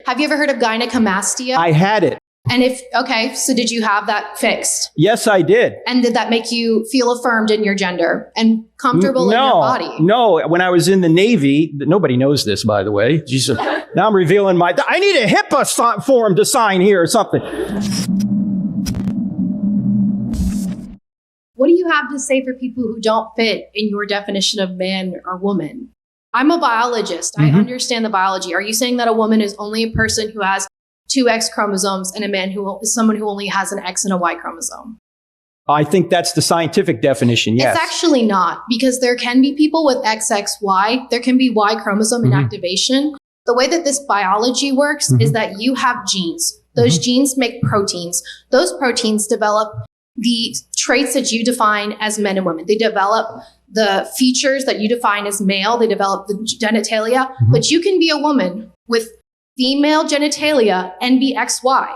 Have you ever heard of gynecomastia? I had it. And so did you have that fixed? Yes, I did. And did that make you feel affirmed in your gender and comfortable in your body? No, when I was in the Navy, nobody knows this, by the way. Jesus, now I'm revealing I need a HIPAA form to sign here or something. What do you have to say for people who don't fit in your definition of man or woman? I'm a biologist. I understand the biology. Are you saying that a woman is only a person who has 2 X chromosomes and a man who is someone who only has an X and a Y chromosome? I think that's the scientific definition, yes. It's actually not, because there can be people with XXY. There can be Y chromosome inactivation. The way that this biology works is that you have genes. Those genes make proteins. Those proteins develop the traits that you define as men and women. They develop the features that you define as male. They develop the genitalia. But you can be a woman with female genitalia and be XY.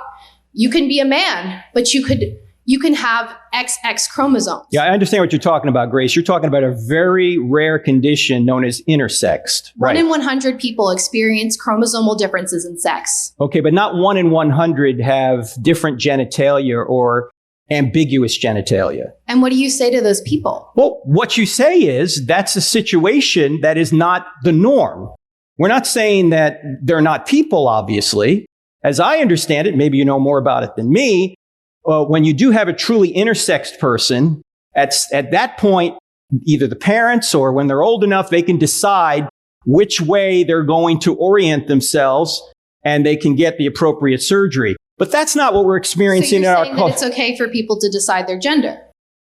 You can be a man, but you can have XX chromosomes. Yeah, I understand what you're talking about, Grace. You're talking about a very rare condition known as intersexed. Right. 1 in 100 people experience chromosomal differences in sex. Okay, but not 1 in 100 have different genitalia or ambiguous genitalia. And what do you say to those people? Well, what you say is that's a situation that is not the norm. We're not saying that they're not people, obviously. As I understand it, maybe you know more about it than me, when you do have a truly intersexed person, at that point, either the parents or when they're old enough, they can decide which way they're going to orient themselves and they can get the appropriate surgery. But that's not what we're experiencing in our culture. So you're saying that it's okay for people to decide their gender?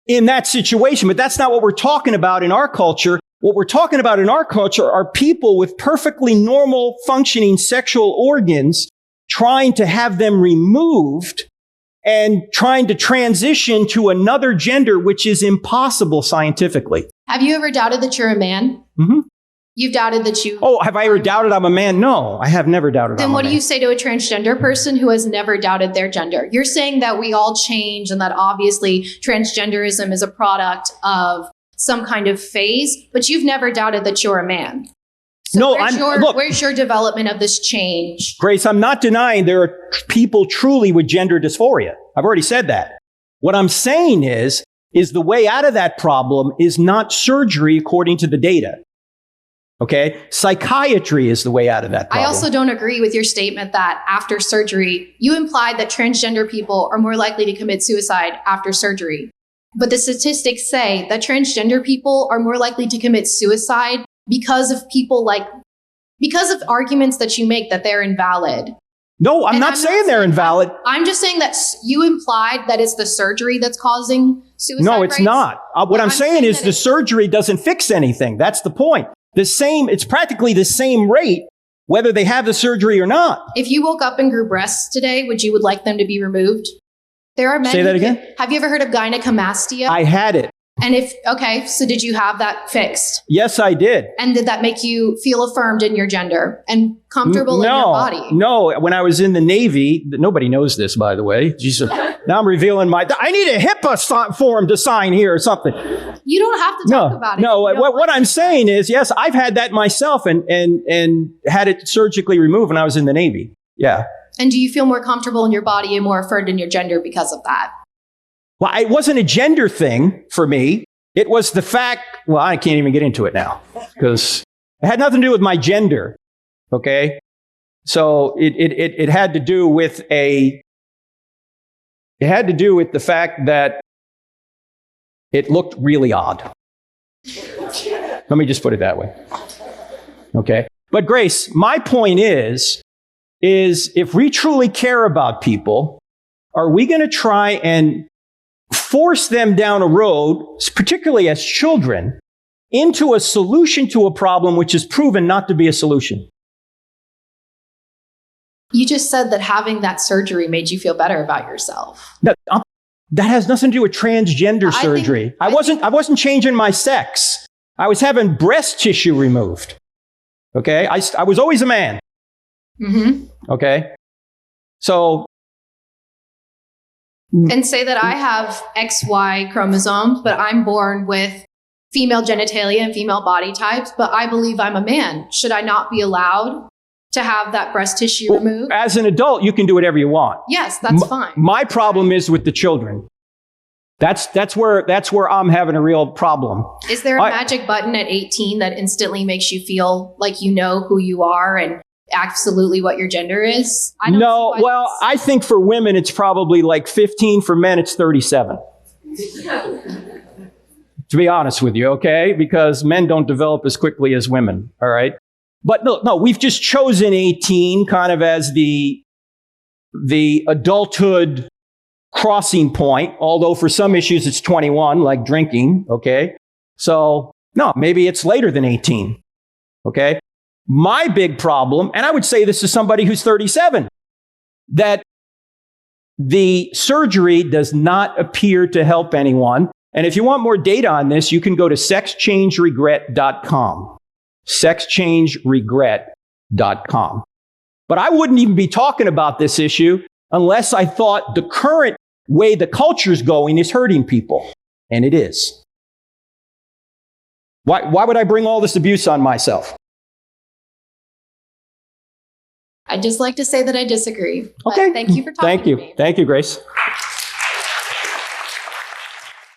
In that situation, but that's not what we're talking about in our culture. What we're talking about in our culture are people with perfectly normal functioning sexual organs trying to have them removed and trying to transition to another gender, which is impossible scientifically. Have you ever doubted that you're a man? You've doubted that you... Oh, have I ever doubted I'm a man? No, I have never doubted I'm a man. Then what do you say to a transgender person who has never doubted their gender? You're saying that we all change and that obviously transgenderism is a product of some kind of phase, but you've never doubted that you're a man. So no, where's your development of this change? Grace, I'm not denying there are people truly with gender dysphoria. I've already said that. What I'm saying is the way out of that problem is not surgery according to the data. Okay? Psychiatry is the way out of that problem. I also don't agree with your statement that after surgery, you implied that transgender people are more likely to commit suicide after surgery. But the statistics say that transgender people are more likely to commit suicide because of arguments that you make that they're invalid. No, I'm not saying they're invalid. I'm just saying that you implied that it's the surgery that's causing suicide. No, it's not. What I'm saying is the surgery doesn't fix anything. That's the point. It's practically the same rate, whether they have the surgery or not. If you woke up and grew breasts today, would like them to be removed? There are men. Say that again? Have you ever heard of gynecomastia? I had it. And so did you have that fixed? Yes, I did. And did that make you feel affirmed in your gender and comfortable in your body? No, when I was in the Navy, nobody knows this, by the way. Jesus, now I'm revealing I need a HIPAA form to sign here or something. You don't have to talk about it. No, what I'm saying is, yes, I've had that myself and had it surgically removed when I was in the Navy. Yeah. And do you feel more comfortable in your body and more affirmed in your gender because of that? Well, it wasn't a gender thing for me. It was the fact, well, I can't even get into it now because it had nothing to do with my gender. Okay. So it had to do with the fact that it looked really odd. Let me just put it that way. Okay. But Grace, my point is if we truly care about people, are we going to try and force them down a road, particularly as children, into a solution to a problem which is proven not to be a solution? You just said that having that surgery made you feel better about yourself. That has nothing to do with transgender surgery. I wasn't changing my sex. I was having breast tissue removed. Okay? I was always a man. Okay? So... And say that I have XY chromosomes, but I'm born with female genitalia and female body types, but I believe I'm a man. Should I not be allowed to have that breast tissue removed. As an adult, you can do whatever you want. Yes, that's fine. My problem is with the children. That's where I'm having a real problem. Is there a magic button at 18 that instantly makes you feel like you know who you are and absolutely what your gender is? No, well, I think for women it's probably like 15. For men, it's 37. To be honest with you, okay? Because men don't develop as quickly as women, all right? But no, we've just chosen 18 kind of as the adulthood crossing point, although for some issues it's 21, like drinking, okay? So, no, maybe it's later than 18, okay? My big problem, and I would say this to somebody who's 37, that the surgery does not appear to help anyone. And if you want more data on this, you can go to 𝗥𝗲𝗄𝗃𝗓𝗏.com. 𝗥𝗲𝗄𝗃𝗓𝗏.com. But I wouldn't even be talking about this issue unless I thought the current way the culture's going is hurting people. And it is. Why would I bring all this abuse on myself? I'd just like to say that I disagree. Okay. Thank you for talking to me. Thank you, Grace.